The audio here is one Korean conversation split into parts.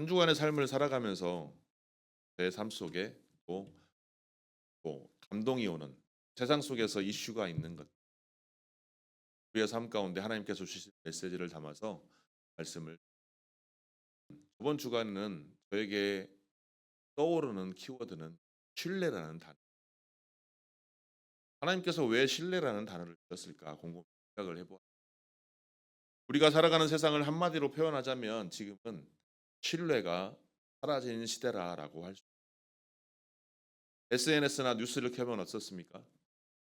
한 주간의 삶을 살아가면서 내 삶 속에 또, 감동이 오는 세상 속에서 이슈가 있는 것, 우리의 삶 가운데 하나님께서 주신 메시지를 담아서 말씀을 이번 주간은 저에게 떠오르는 키워드는 신뢰라는 단어. 하나님께서 왜 신뢰라는 단어를 주셨을까 궁금 생각을 해보아. 우리가 살아가는 세상을 한마디로 표현하자면 지금은 신뢰가 사라진 시대라라고 할 수. SNS나 뉴스를 켜면 어떻습니까?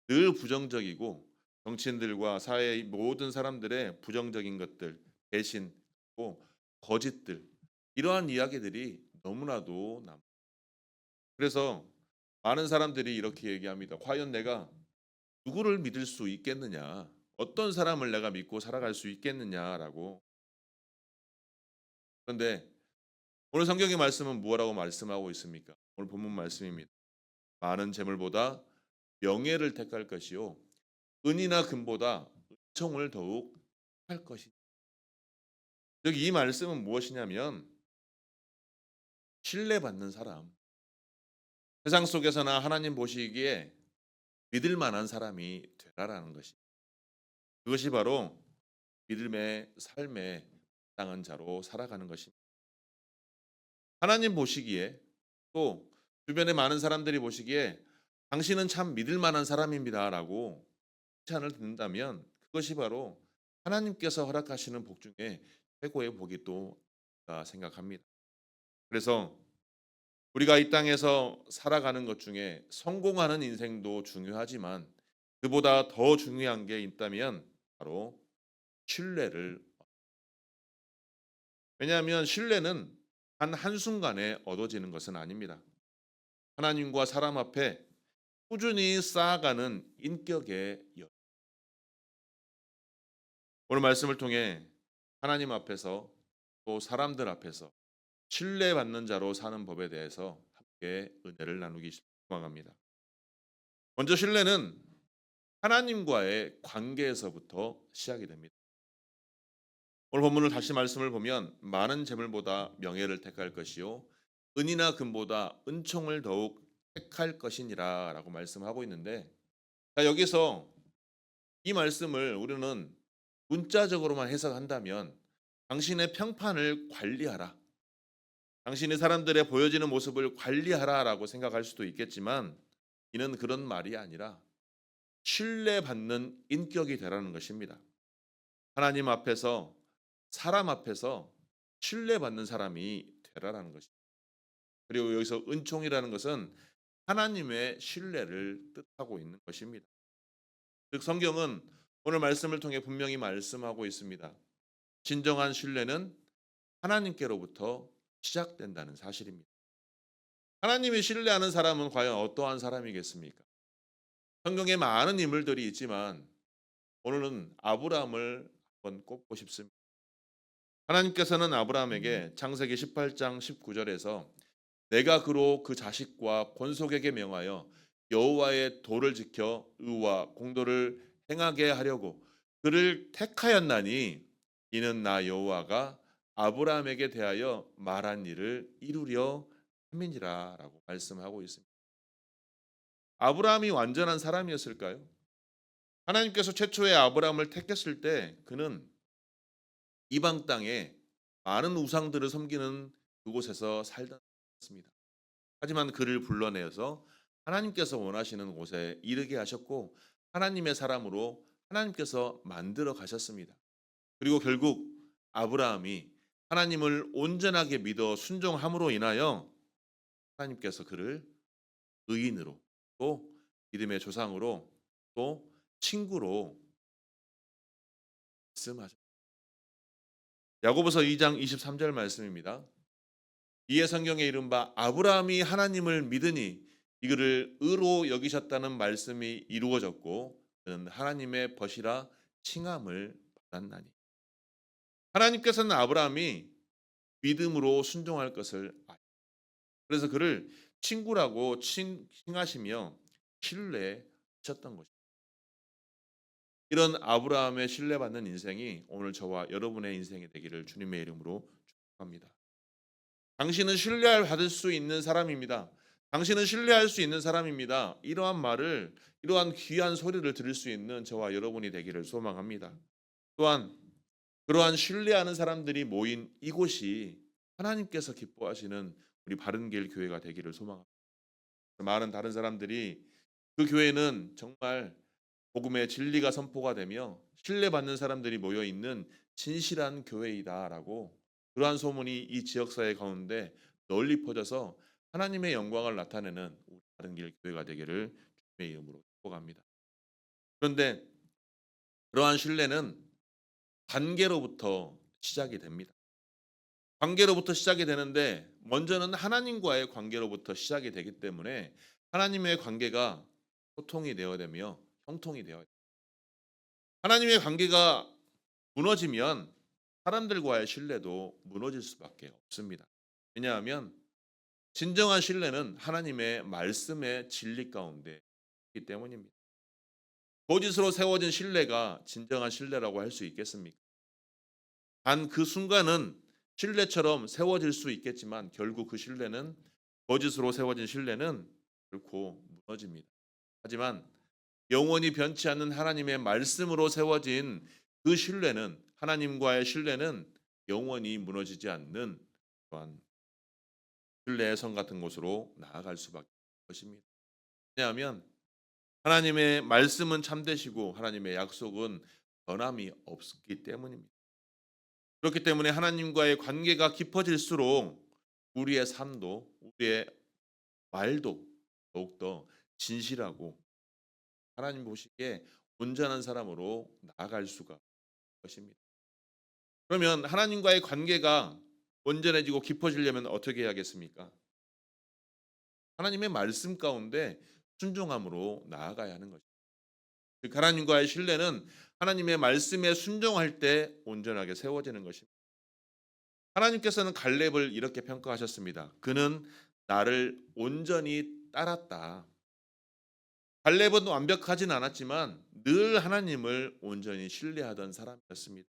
늘 부정적이고 정치인들과 사회의 모든 사람들의 부정적인 것들, 배신, 또 거짓들, 이러한 이야기들이 너무나도 그래서 많은 사람들이 이렇게 얘기합니다. 과연 내가 누구를 믿을 수 있겠느냐? 어떤 사람을 내가 믿고 살아갈 수 있겠느냐라고. 그런데 오늘 성경의 말씀은 무엇라고 말씀하고 있습니까? 오늘 본문 말씀입니다. 많은 재물보다 명예를 택할 것이요 은이나 금보다 은총을 더욱 할 것이. 여기 이 말씀은 무엇이냐면 신뢰받는 사람, 세상 속에서나 하나님 보시기에 믿을 만한 사람이 되라라는 것이. 그것이 바로 믿음의 삶에 당한 자로 살아가는 것입니다. 하나님 보시기에 또 주변의 많은 사람들이 보시기에 당신은 참 믿을 만한 사람입니다라고 칭찬을 듣는다면 그것이 바로 하나님께서 허락하시는 복 중에 최고의 복이 또 생각합니다. 그래서 우리가 이 땅에서 살아가는 것 중에 성공하는 인생도 중요하지만 그보다 더 중요한 게 있다면 바로 신뢰를. 왜냐하면 신뢰는 단 한순간에 얻어지는 것은 아닙니다. 하나님과 사람 앞에 꾸준히 쌓아가는 인격의 오늘 말씀을 통해 하나님 앞에서 또 사람들 앞에서 신뢰받는 자로 사는 법에 대해서 함께 은혜를 나누기 소망합니다. 먼저 신뢰는 하나님과의 관계에서부터 시작이 됩니다. 오늘 본문을 다시 말씀을 보면 많은 재물보다 명예를 택할 것이요 은이나 금보다 은총을 더욱 택할 것이니라라고 말씀하고 있는데, 자, 여기서 이 말씀을 우리는 문자적으로만 해석한다면 당신의 평판을 관리하라, 당신이 사람들의 보여지는 모습을 관리하라라고 생각할 수도 있겠지만 이는 그런 말이 아니라 신뢰받는 인격이 되라는 것입니다. 하나님 앞에서 사람 앞에서 신뢰받는 사람이 되라라는 것입니다. 그리고 여기서 은총이라는 것은 하나님의 신뢰를 뜻하고 있는 것입니다. 즉 성경은 오늘 말씀을 통해 분명히 말씀하고 있습니다. 진정한 신뢰는 하나님께로부터 시작된다는 사실입니다. 하나님이 신뢰하는 사람은 과연 어떠한 사람이겠습니까? 성경에 많은 인물들이 있지만 오늘은 아브라함을 한번 꼽고 싶습니다. 하나님께서는 아브라함에게 창세기 18장 19절에서 내가 그로 그 자식과 권속에게 명하여 여호와의 도를 지켜 의와 공도를 행하게 하려고 그를 택하였나니 이는 나 여호와가 아브라함에게 대하여 말한 일을 이루려 함이니라라고 말씀하고 있습니다. 아브라함이 완전한 사람이었을까요? 하나님께서 최초에 아브라함을 택했을 때 그는 이방 땅에 많은 우상들을 섬기는 그곳에서 살다 습니다. 하지만 그를 불러내어서 하나님께서 원하시는 곳에 이르게 하셨고 하나님의 사람으로 하나님께서 만들어 가셨습니다. 그리고 결국 아브라함이 하나님을 온전하게 믿어 순종함으로 인하여 하나님께서 그를 의인으로 또 믿음의 조상으로 또 친구로 말씀하셨습니다. 야고보서 2장 23절 말씀입니다. 이에 성경에 이른 바 아브라함이 하나님을 믿으니 이그를 의로 여기셨다는 말씀이 이루어졌고 그는 하나님의 벗이라 칭함을 받았나니. 하나님께서는 아브라함이 믿음으로 순종할 것을 그래서 그를 친구라고 칭하시며 신뢰하셨던 것입니다. 이런 아브라함의 신뢰받는 인생이 오늘 저와 여러분의 인생이 되기를 주님의 이름으로 축복합니다. 당신은 신뢰할 받을 수 있는 사람입니다. 당신은 신뢰할 수 있는 사람입니다. 이러한 말을 이러한 귀한 소리를 들을 수 있는 저와 여러분이 되기를 소망합니다. 또한 그러한 신뢰하는 사람들이 모인 이곳이 하나님께서 기뻐하시는 우리 바른길 교회가 되기를 소망합니다. 많은 다른 사람들이 그 교회는 정말 복음의 진리가 선포가 되며 신뢰받는 사람들이 모여 있는 진실한 교회이다라고 그러한 소문이 이 지역사회 가운데 널리 퍼져서 하나님의 영광을 나타내는 우리 바른길 교회가 되기를 주님의 이름으로 축복합니다. 그런데 그러한 신뢰는 관계로부터 시작이 됩니다. 관계로부터 시작이 되는데 먼저는 하나님과의 관계로부터 시작이 되기 때문에 하나님의 관계가 소통이 되어야 되며 형통이 되어야 돼요. 하나님의 관계가 무너지면 사람들과의 신뢰도 무너질 수밖에 없습니다. 왜냐하면 진정한 신뢰는 하나님의 말씀의 진리 가운데 있기 때문입니다. 거짓으로 세워진 신뢰가 진정한 신뢰라고 할 수 있겠습니까? 단 그 순간은 신뢰처럼 세워질 수 있겠지만 결국 그 신뢰는 거짓으로 세워진 신뢰는 결코 무너집니다. 하지만 영원히 변치 않는 하나님의 말씀으로 세워진 그 신뢰는 하나님과의 신뢰는 영원히 무너지지 않는 또한 신뢰의 성 같은 곳으로 나아갈 수밖에 없는 것입니다. 왜냐하면 하나님의 말씀은 참되시고 하나님의 약속은 변함이 없기 때문입니다. 그렇기 때문에 하나님과의 관계가 깊어질수록 우리의 삶도 우리의 말도 더욱더 진실하고 하나님 보시기에 온전한 사람으로 나아갈 수가 있는 것입니다. 그러면 하나님과의 관계가 온전해지고 깊어지려면 어떻게 해야겠습니까? 하나님의 말씀 가운데 순종함으로 나아가야 하는 것입니다. 즉 하나님과의 신뢰는 하나님의 말씀에 순종할 때 온전하게 세워지는 것입니다. 하나님께서는 갈렙을 이렇게 평가하셨습니다. 그는 나를 온전히 따랐다. 갈렙은 완벽하진 않았지만 늘 하나님을 온전히 신뢰하던 사람이었습니다.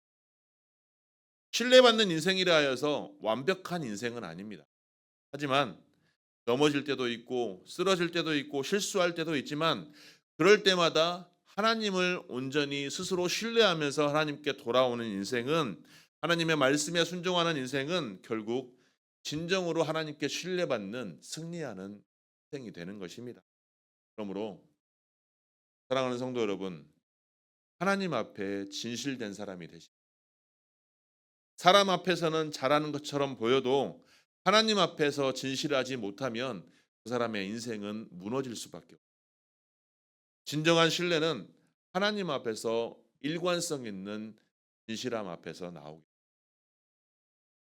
신뢰받는 인생이라 하여서 완벽한 인생은 아닙니다. 하지만 넘어질 때도 있고 쓰러질 때도 있고 실수할 때도 있지만 그럴 때마다 하나님을 온전히 스스로 신뢰하면서 하나님께 돌아오는 인생은 하나님의 말씀에 순종하는 인생은 결국 진정으로 하나님께 신뢰받는 승리하는 인생이 되는 것입니다. 그러므로 사랑하는 성도 여러분, 하나님 앞에 진실된 사람이 되시. 사람 앞에서는 잘하는 것처럼 보여도 하나님 앞에서 진실하지 못하면 그 사람의 인생은 무너질 수밖에 없어요. 진정한 신뢰는 하나님 앞에서 일관성 있는 진실함 앞에서 나오고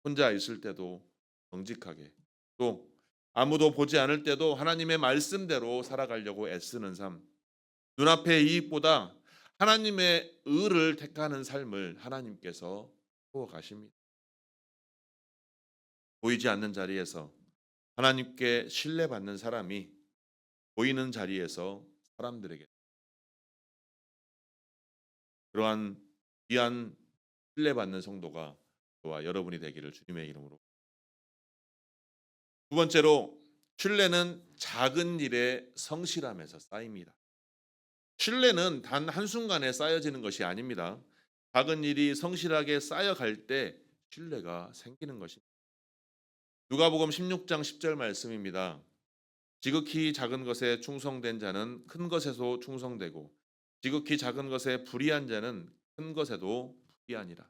혼자 있을 때도 정직하게 또 아무도 보지 않을 때도 하나님의 말씀대로 살아가려고 애쓰는 삶. 눈앞의 이익보다 하나님의 의를 택하는 삶을 하나님께서 구워 가십니다. 보이지 않는 자리에서 하나님께 신뢰받는 사람이 보이는 자리에서 사람들에게 그러한 귀한 신뢰받는 성도가 저와 여러분이 되기를 주님의 이름으로. 두 번째로 신뢰는 작은 일에 성실함에서 쌓입니다. 신뢰는 단 한순간에 쌓여지는 것이 아닙니다. 작은 일이 성실하게 쌓여갈 때 신뢰가 생기는 것입니다. 누가복음 16장 10절 말씀입니다. 지극히 작은 것에 충성된 자는 큰 것에도 충성되고 지극히 작은 것에 불의한 자는 큰 것에도 불의하니라.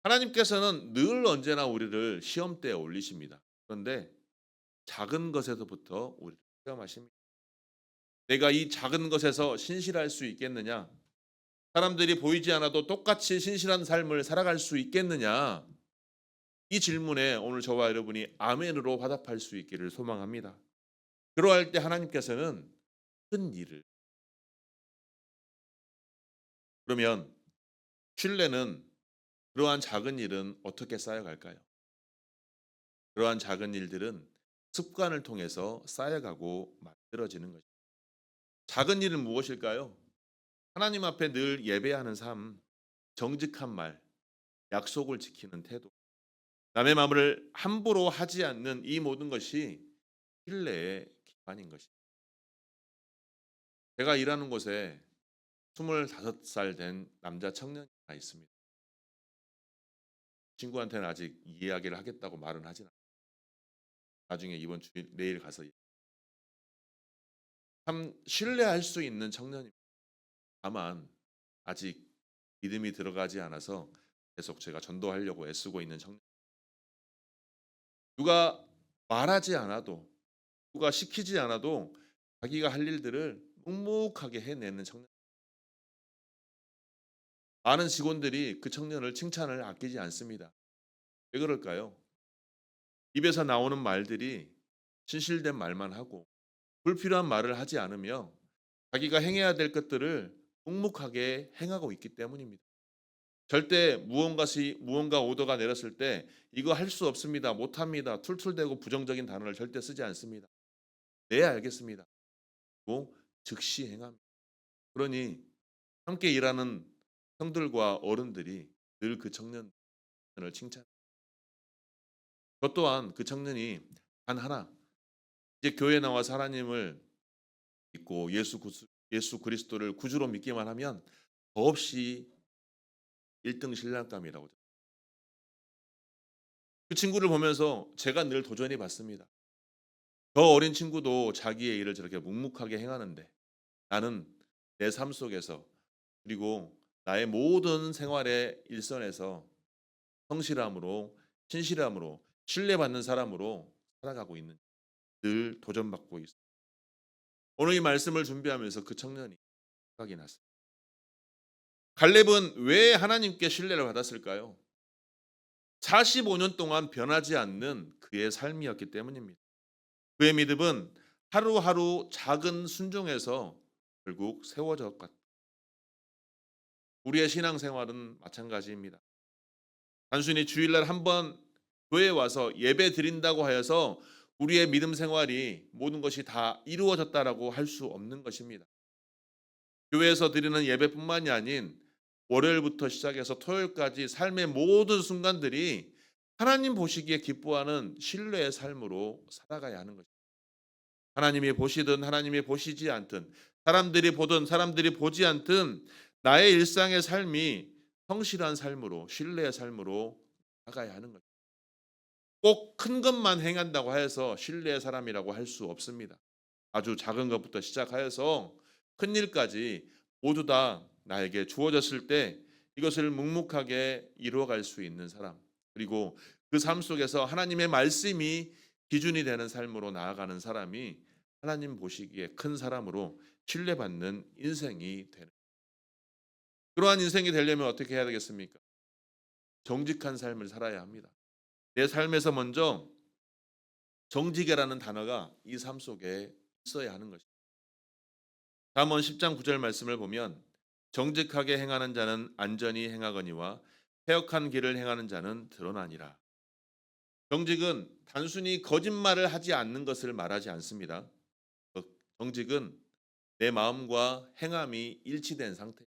하나님께서는 늘 언제나 우리를 시험대에 올리십니다. 그런데 작은 것에서부터 우리를 시험하십니다. 내가 이 작은 것에서 신실할 수 있겠느냐? 사람들이 보이지 않아도 똑같이 신실한 삶을 살아갈 수 있겠느냐? 이 질문에 오늘 저와 여러분이 아멘으로 화답할 수 있기를 소망합니다. 그러할 때 하나님께서는 큰 일을 그러면 신뢰는 그러한 작은 일은 어떻게 쌓여갈까요? 그러한 작은 일들은 습관을 통해서 쌓여가고 만들어지는 것입니다. 작은 일은 무엇일까요? 하나님 앞에 늘 예배하는 삶, 정직한 말, 약속을 지키는 태도, 남의 마음을 함부로 하지 않는 이 모든 것이 신뢰의 기반인 것입니다. 제가 일하는 곳에 25살 된 남자 청년이 하나 있습니다. 친구한테는 아직 이야기를 하겠다고 말은 하진 않아요. 나중에 이번 주일 내일 가서 참 신뢰할 수 있는 청년입니다. 다만 아직 믿음이 들어가지 않아서 계속 제가 전도하려고 애쓰고 있는 청년. 누가 말하지 않아도 누가 시키지 않아도 자기가 할 일들을 묵묵하게 해내는 청년. 많은 직원들이 그 청년을 칭찬을 아끼지 않습니다. 왜 그럴까요? 입에서 나오는 말들이 진실된 말만 하고 불필요한 말을 하지 않으며 자기가 행해야 될 것들을 묵묵하게 행하고 있기 때문입니다. 절대 무언가 오더가 내렸을 때 이거 할 수 없습니다. 못 합니다. 툴툴대고 부정적인 단어를 절대 쓰지 않습니다. 네, 알겠습니다. 고 즉시 행합니다. 그러니 함께 일하는 형들과 어른들이 늘 그 청년을 칭찬. 저 또한 그 청년이 단 하나 이제 교회 나와서 하나님을 믿고 예수 그리스도를 구주로 믿기만 하면 더없이 1등 신랑감이라고. 그 친구를 보면서 제가 늘 도전해 봤습니다. 저 어린 친구도 자기의 일을 저렇게 묵묵하게 행하는데 나는 내 삶 속에서 그리고 나의 모든 생활의 일선에서 성실함으로 신실함으로 신뢰받는 사람으로 살아가고 있는 늘 도전받고 있습니다. 오늘 이 말씀을 준비하면서 그 청년이 생각이 났습니다. 갈렙은 왜 하나님께 신뢰를 받았을까요? 45년 동안 변하지 않는 그의 삶이었기 때문입니다. 그의 믿음은 하루하루 작은 순종에서 결국 세워졌다. 우리의 신앙생활은 마찬가지입니다. 단순히 주일날 한번 교회에 와서 예배 드린다고 하여서 우리의 믿음 생활이 모든 것이 다 이루어졌다라고 할 수 없는 것입니다. 교회에서 드리는 예배뿐만이 아닌 월요일부터 시작해서 토요일까지 삶의 모든 순간들이 하나님 보시기에 기뻐하는 신뢰의 삶으로 살아가야 하는 것입니다. 하나님이 보시든 하나님이 보시지 않든 사람들이 보든 사람들이 보지 않든 나의 일상의 삶이 성실한 삶으로 신뢰의 삶으로 나가야 하는 것입니다. 꼭 큰 것만 행한다고 해서 신뢰의 사람이라고 할 수 없습니다. 아주 작은 것부터 시작하여서 큰 일까지 모두 다 나에게 주어졌을 때 이것을 묵묵하게 이루어갈 수 있는 사람, 그리고 그 삶 속에서 하나님의 말씀이 기준이 되는 삶으로 나아가는 사람이 하나님 보시기에 큰 사람으로 신뢰받는 인생이 되는. 그러한 인생이 되려면 어떻게 해야 되겠습니까? 정직한 삶을 살아야 합니다. 내 삶에서 먼저 정직이라는 단어가 이 삶 속에 있어야 하는 것입니다. 잠언 10장 9절 말씀을 보면 정직하게 행하는 자는 안전히 행하거니와 패역한 길을 행하는 자는 드러나니라. 정직은 단순히 거짓말을 하지 않는 것을 말하지 않습니다. 정직은 내 마음과 행함이 일치된 상태.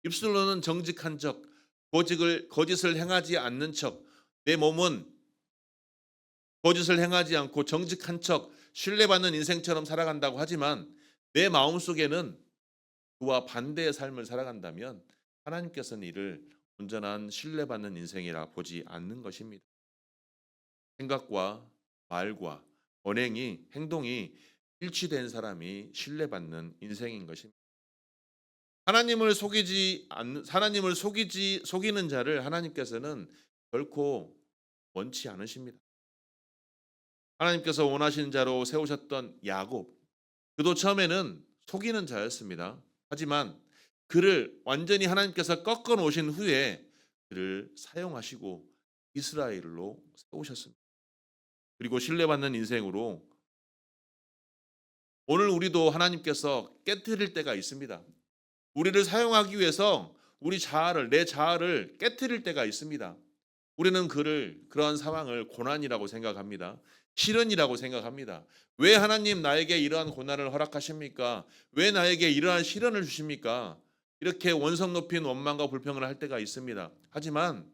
입술로는 정직한 척, 거짓을 행하지 않는 척, 내 몸은 거짓을 행하지 않고 정직한 척, 신뢰받는 인생처럼 살아간다고 하지만 내 마음속에는 그와 반대의 삶을 살아간다면 하나님께서는 이를 온전한 신뢰받는 인생이라 보지 않는 것입니다. 생각과 말과 언행이 행동이 일치된 사람이 신뢰받는 인생인 것입니다. 하나님을 속이는 자를 하나님께서는 결코 원치 않으십니다. 하나님께서 원하시는 자로 세우셨던 야곱, 그도 처음에는 속이는 자였습니다. 하지만 그를 완전히 하나님께서 꺾어 놓으신 후에 그를 사용하시고 이스라엘로 세우셨습니다. 그리고 신뢰받는 인생으로 오늘 우리도 하나님께서 깨뜨릴 때가 있습니다. 우리를 사용하기 위해서 내 자아를 깨뜨릴 때가 있습니다. 우리는 그러한 상황을 고난이라고 생각합니다. 시련이라고 생각합니다. 왜 하나님 나에게 이러한 고난을 허락하십니까? 왜 나에게 이러한 시련을 주십니까? 이렇게 원성 높인 원망과 불평을 할 때가 있습니다. 하지만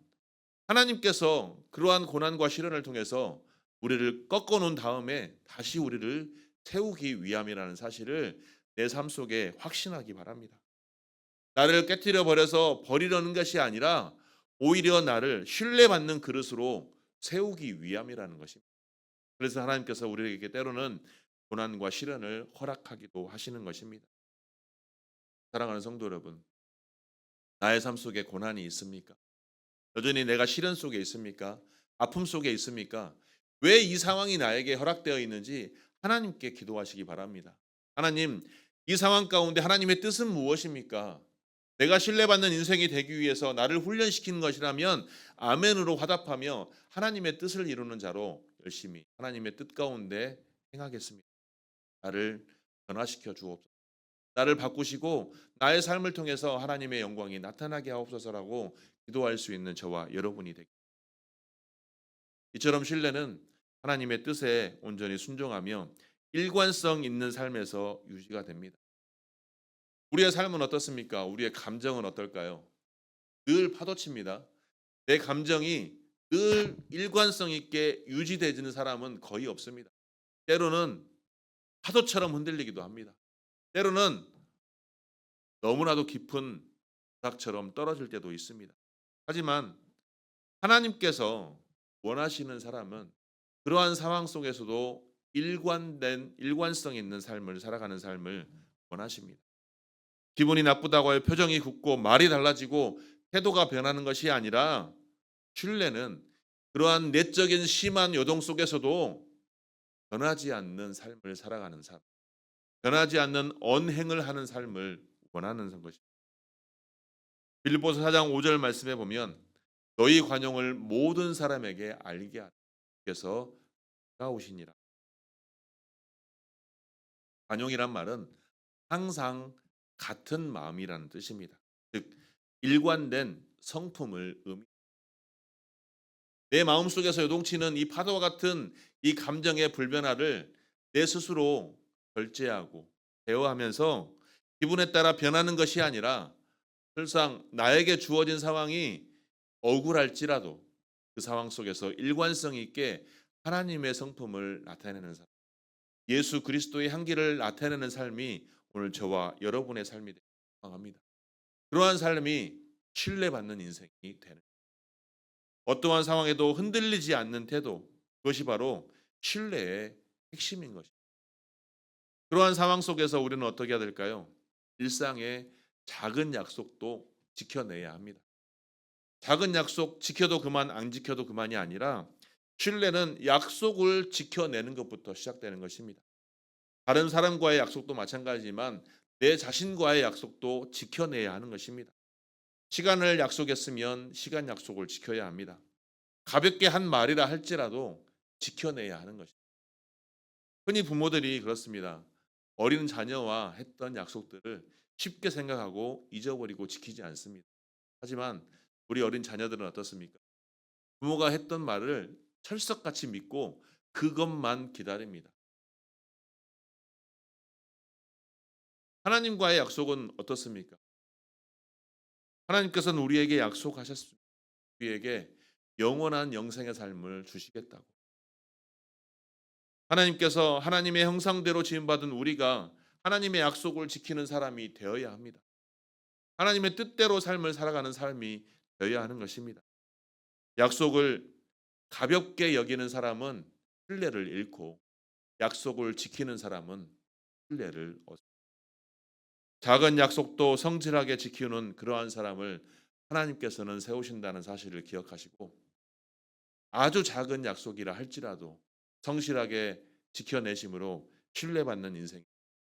하나님께서 그러한 고난과 시련을 통해서 우리를 꺾어 놓은 다음에 다시 우리를 세우기 위함이라는 사실을 내 삶 속에 확신하기 바랍니다. 나를 깨뜨려 버려서 버리려는 것이 아니라 오히려 나를 신뢰받는 그릇으로 세우기 위함이라는 것입니다. 그래서 하나님께서 우리에게 때로는 고난과 시련을 허락하기도 하시는 것입니다. 사랑하는 성도 여러분, 나의 삶 속에 고난이 있습니까? 여전히 내가 시련 속에 있습니까? 아픔 속에 있습니까? 왜 이 상황이 나에게 허락되어 있는지 하나님께 기도하시기 바랍니다. 하나님, 이 상황 가운데 하나님의 뜻은 무엇입니까? 내가 신뢰받는 인생이 되기 위해서 나를 훈련시키는 것이라면 아멘으로 화답하며 하나님의 뜻을 이루는 자로 열심히 하나님의 뜻 가운데 행하겠습니다. 나를 변화시켜 주옵소서. 나를 바꾸시고 나의 삶을 통해서 하나님의 영광이 나타나게 하옵소서라고 기도할 수 있는 저와 여러분이 되기. 이처럼 신뢰는 하나님의 뜻에 온전히 순종하며 일관성 있는 삶에서 유지가 됩니다. 우리의 삶은 어떻습니까? 우리의 감정은 어떨까요? 늘 파도칩니다. 내 감정이 늘 일관성 있게 유지되지는 사람은 거의 없습니다. 때로는 파도처럼 흔들리기도 합니다. 때로는 너무나도 깊은 바닥처럼 떨어질 때도 있습니다. 하지만 하나님께서 원하시는 사람은 그러한 상황 속에서도 일관성 있는 삶을 살아가는 삶을 원하십니다. 기분이 나쁘다고 해 표정이 굳고 말이 달라지고 태도가 변하는 것이 아니라 신뢰는 그러한 내적인 심한 요동 속에서도 변하지 않는 삶을 살아가는 삶, 변하지 않는 언행을 하는 삶을 원하는 것입니다. 빌립보서 4장 5절 말씀에 보면 너희 관용을 모든 사람에게 알게 하라. 께서 다가오시니라. 관용이란 말은 항상 같은 마음이라는 뜻입니다. 즉 일관된 성품을 내 마음속에서 요동치는 이 파도와 같은 이 감정의 불변화를 내 스스로 절제하고 대화하면서 기분에 따라 변하는 것이 아니라 실상 나에게 주어진 상황이 억울할지라도 그 상황 속에서 일관성 있게 하나님의 성품을 나타내는 삶, 예수 그리스도의 향기를 나타내는 삶이 오늘 저와 여러분의 삶이 되길 소망합니다. 그러한 삶이 신뢰받는 인생이 되는, 어떠한 상황에도 흔들리지 않는 태도, 그것이 바로 신뢰의 핵심인 것입니다. 그러한 상황 속에서 우리는 어떻게 해야 될까요? 일상의 작은 약속도 지켜내야 합니다. 작은 약속 지켜도 그만, 안 지켜도 그만이 아니라 신뢰는 약속을 지켜내는 것부터 시작되는 것입니다. 다른 사람과의 약속도 마찬가지지만 내 자신과의 약속도 지켜내야 하는 것입니다. 시간을 약속했으면 시간 약속을 지켜야 합니다. 가볍게 한 말이라 할지라도 지켜내야 하는 것입니다. 흔히 부모들이 그렇습니다. 어린 자녀와 했던 약속들을 쉽게 생각하고 잊어버리고 지키지 않습니다. 하지만 우리 어린 자녀들은 어떻습니까? 부모가 했던 말을 철석같이 믿고 그것만 기다립니다. 하나님과의 약속은 어떻습니까? 하나님께서는 우리에게 약속하셨습니다. 우리에게 영원한 영생의 삶을 주시겠다고. 하나님께서 하나님의 형상대로 지음받은 우리가 하나님의 약속을 지키는 사람이 되어야 합니다. 하나님의 뜻대로 삶을 살아가는 삶이 되어야 하는 것입니다. 약속을 가볍게 여기는 사람은 신뢰를 잃고 약속을 지키는 사람은 신뢰를 얻습니다. 작은 약속도 성실하게 지키는 그러한 사람을 하나님께서는 세우신다는 사실을 기억하시고 아주 작은 약속이라 할지라도 성실하게 지켜내심으로 신뢰받는 인생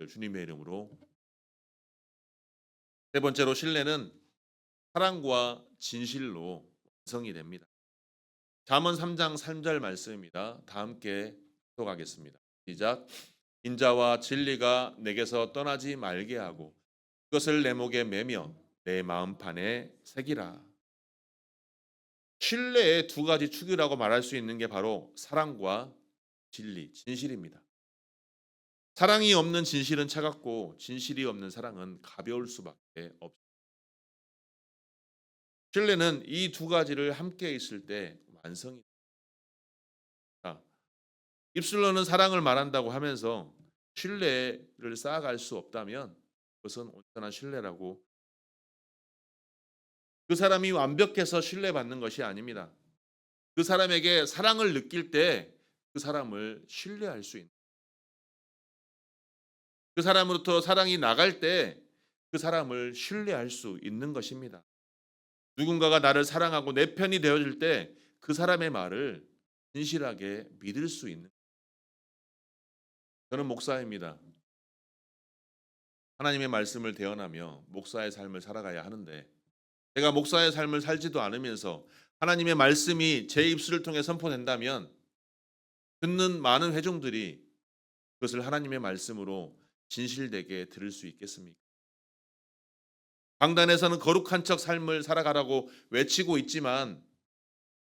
주님의 이름으로. 세 번째로 신뢰는 사랑과 진실로 완성이 됩니다. 잠언 3장 3절 말씀입니다. 다 함께독하겠습니다. 시작. 인자와 진리가 내게서 떠나지 말게 하고 그것을 내 목에 매며 내 마음판에 새기라. 신뢰의 두 가지 축이라고 말할 수 있는 게 바로 사랑과 진리, 진실입니다. 사랑이 없는 진실은 차갑고 진실이 없는 사랑은 가벼울 수밖에 없습니다. 신뢰는 이 두 가지를 함께 있을 때 완성이 됩니다. 입술로는 사랑을 말한다고 하면서 신뢰를 쌓아갈 수 없다면 그것은 온전한 신뢰라고, 그 사람이 완벽해서 신뢰받는 것이 아닙니다. 그 사람에게 사랑을 느낄 때 그 사람을 신뢰할 수 있는, 그 사람으로부터 사랑이 나갈 때 그 사람을 신뢰할 수 있는 것입니다. 누군가가 나를 사랑하고 내 편이 되어줄 때 그 사람의 말을 진실하게 믿을 수 있는. 저는 목사입니다. 하나님의 말씀을 대언하며 목사의 삶을 살아가야 하는데, 제가 목사의 삶을 살지도 않으면서 하나님의 말씀이 제 입술을 통해 선포된다면 듣는 많은 회중들이 그것을 하나님의 말씀으로 진실되게 들을 수 있겠습니까? 강단에서는 거룩한 척 삶을 살아가라고 외치고 있지만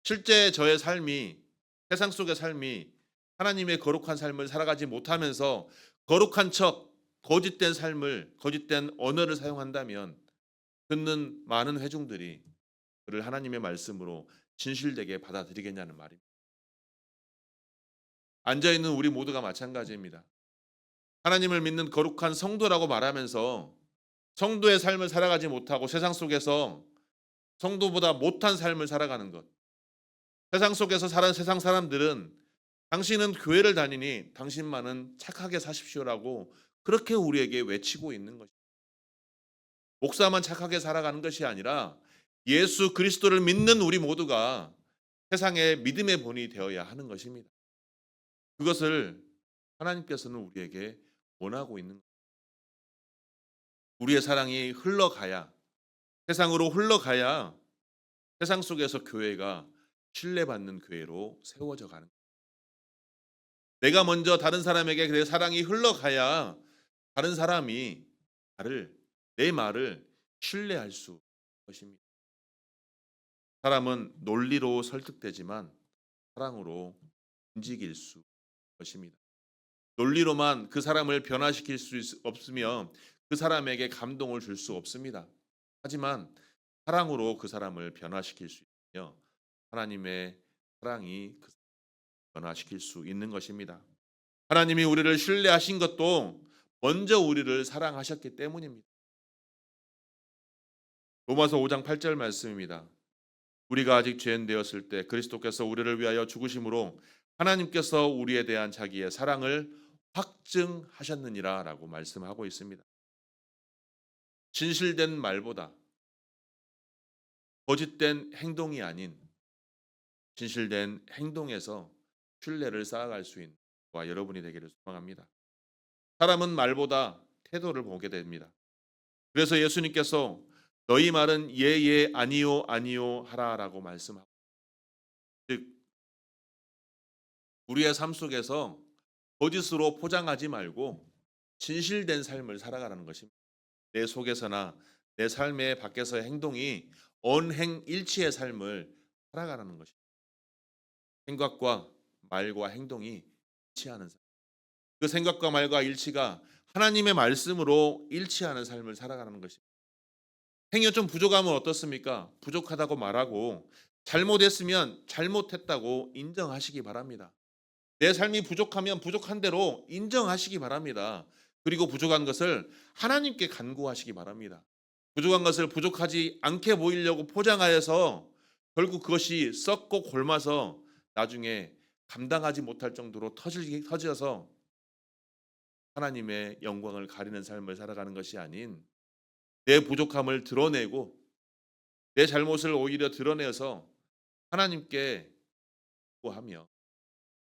실제 저의 삶이, 세상 속의 삶이 하나님의 거룩한 삶을 살아가지 못하면서 거룩한 척 거짓된 삶을, 거짓된 언어를 사용한다면 듣는 많은 회중들이 그를 하나님의 말씀으로 진실되게 받아들이겠냐는 말입니다. 앉아 있는 우리 모두가 마찬가지입니다. 하나님을 믿는 거룩한 성도라고 말하면서 성도의 삶을 살아가지 못하고 세상 속에서 성도보다 못한 삶을 살아가는 것. 세상 속에서 살아가는 세상 사람들은 당신은 교회를 다니니 당신만은 착하게 사십시오라고 그렇게 우리에게 외치고 있는 것입니다. 목사만 착하게 살아가는 것이 아니라 예수 그리스도를 믿는 우리 모두가 세상의 믿음의 본이 되어야 하는 것입니다. 그것을 하나님께서는 우리에게 원하고 있는 것. 우리의 사랑이 흘러가야, 세상으로 흘러가야 세상 속에서 교회가 신뢰받는 교회로 세워져 가는 거예요. 내가 먼저 다른 사람에게 내 사랑이 흘러가야 다른 사람이 나를, 내 말을 신뢰할 수 있는 것입니다. 사람은 논리로 설득되지만 사랑으로 움직일 수 있는 것입니다. 논리로만 그 사람을 변화시킬 수 없으며 그 사람에게 감동을 줄 수 없습니다. 하지만 사랑으로 그 사람을 변화시킬 수 있으며 하나님의 사랑이 그 사람을 변화시킬 수 있는 것입니다. 하나님이 우리를 신뢰하신 것도 먼저 우리를 사랑하셨기 때문입니다. 로마서 5장 8절 말씀입니다. 우리가 아직 죄인 되었을 때 그리스도께서 우리를 위하여 죽으심으로 하나님께서 우리에 대한 자기의 사랑을 확증하셨느니라라고 말씀하고 있습니다. 진실된 말보다 거짓된 행동이 아닌 진실된 행동에서 신뢰를 쌓아갈 수 있는 저와 여러분이 되기를 소망합니다. 사람은 말보다 태도를 보게 됩니다. 그래서 예수님께서 너희 말은 예예 아니요 아니요 하라라고 말씀하고, 즉 우리의 삶 속에서 거짓으로 포장하지 말고 진실된 삶을 살아가는 것입니다. 내 속에서나 내 삶의 밖에서의 행동이 언행일치의 삶을 살아가는 것입니다. 생각과 말과 행동이 일치하는 삶. 그 생각과 말과 일치가 하나님의 말씀으로 일치하는 삶을 살아가는 것입니다. 행위가 좀 부족하면 어떻습니까? 부족하다고 말하고 잘못했으면 잘못했다고 인정하시기 바랍니다. 내 삶이 부족하면 부족한 대로 인정하시기 바랍니다. 그리고 부족한 것을 하나님께 간구하시기 바랍니다. 부족한 것을 부족하지 않게 보이려고 포장하여서 결국 그것이 썩고 골마서 나중에 감당하지 못할 정도로 터져서 하나님의 영광을 가리는 삶을 살아가는 것이 아닌 내 부족함을 드러내고 내 잘못을 오히려 드러내서 하나님께 구하며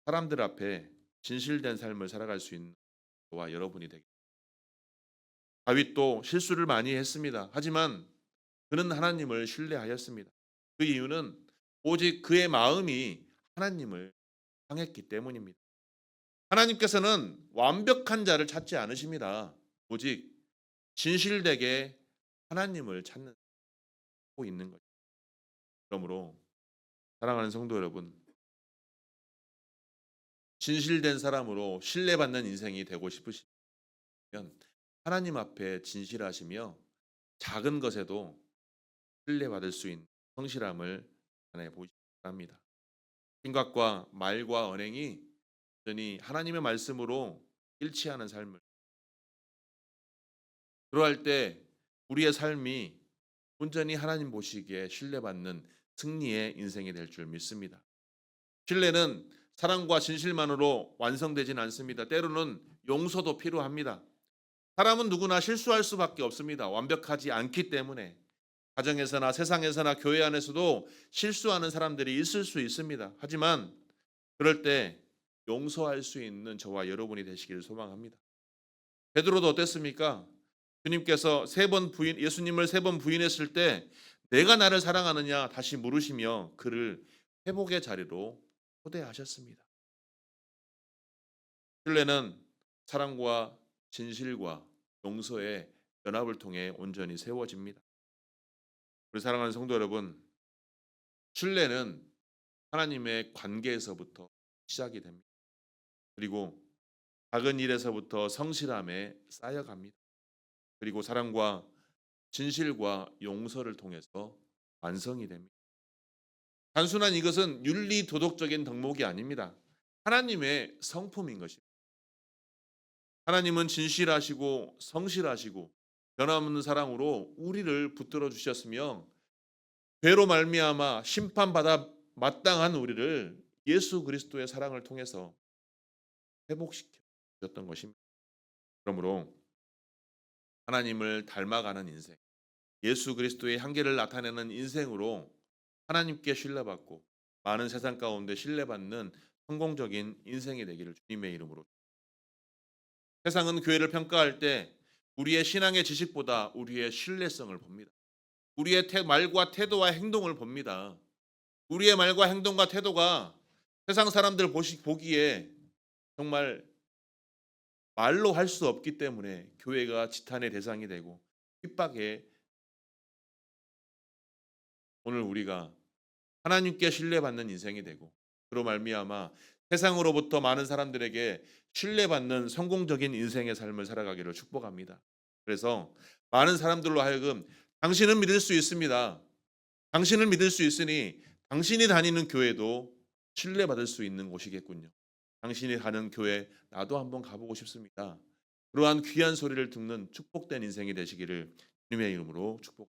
사람들 앞에 진실된 삶을 살아갈 수 있는 저와 여러분이 되겠습니다. 다윗도 실수를 많이 했습니다. 하지만 그는 하나님을 신뢰하였습니다. 그 이유는 오직 그의 마음이 하나님을 향했기 때문입니다. 하나님께서는 완벽한 자를 찾지 않으십니다. 오직 진실되게 하나님을 찾는 고 있는 거죠. 그러므로 사랑하는 성도 여러분, 진실된 사람으로 신뢰받는 인생이 되고 싶으시면 하나님 앞에 진실하시며 작은 것에도 신뢰받을 수 있는 성실함을 나타내 보시기 바랍니다. 생각과 말과 언행이 온전히 하나님의 말씀으로 일치하는 삶을, 그러할 때 우리의 삶이 온전히 하나님 보시기에 신뢰받는 승리의 인생이 될 줄 믿습니다. 신뢰는 사랑과 진실만으로 완성되진 않습니다. 때로는 용서도 필요합니다. 사람은 누구나 실수할 수밖에 없습니다. 완벽하지 않기 때문에 가정에서나 세상에서나 교회 안에서도 실수하는 사람들이 있을 수 있습니다. 하지만 그럴 때 용서할 수 있는 저와 여러분이 되시기를 소망합니다. 베드로도 어땠습니까? 주님께서 예수님을 3번 부인했을 때 내가 나를 사랑하느냐 다시 물으시며 그를 회복의 자리로 초대하셨습니다. 신뢰는 사랑과 진실과 용서의 연합을 통해 온전히 세워집니다. 우리 사랑하는 성도 여러분, 신뢰는 하나님의 관계에서부터 시작이 됩니다. 그리고 작은 일에서부터 성실함에 쌓여갑니다. 그리고 사랑과 진실과 용서를 통해서 완성이 됩니다. 단순한 이것은 윤리 도덕적인 덕목이 아닙니다. 하나님의 성품인 것입니다. 하나님은 진실하시고 성실하시고 변함없는 사랑으로 우리를 붙들어 주셨으며 죄로 말미암아 심판받아 마땅한 우리를 예수 그리스도의 사랑을 통해서 회복시켜 주셨던 것입니다. 그러므로 하나님을 닮아가는 인생, 예수 그리스도의 한계를 나타내는 인생으로 하나님께 신뢰받고 많은 세상 가운데 신뢰받는 성공적인 인생이 되기를 주님의 이름으로. 세상은 교회를 평가할 때 우리의 신앙의 지식보다 우리의 신뢰성을 봅니다. 우리의 말과 태도와 행동을 봅니다. 우리의 말과 행동과 태도가 세상 사람들 보기에 정말 말로 할 수 없기 때문에 교회가 지탄의 대상이 되고 핍박에, 오늘 우리가 하나님께 신뢰받는 인생이 되고 그로 말미암아 세상으로부터 많은 사람들에게 신뢰받는 성공적인 인생의 삶을 살아가기를 축복합니다. 그래서 많은 사람들로 하여금 당신은 믿을 수 있습니다. 당신을 믿을 수 있으니 당신이 다니는 교회도 신뢰받을 수 있는 곳이겠군요. 당신이 가는 교회 나도 한번 가보고 싶습니다. 그러한 귀한 소리를 듣는 축복된 인생이 되시기를 주님의 이름으로 축복.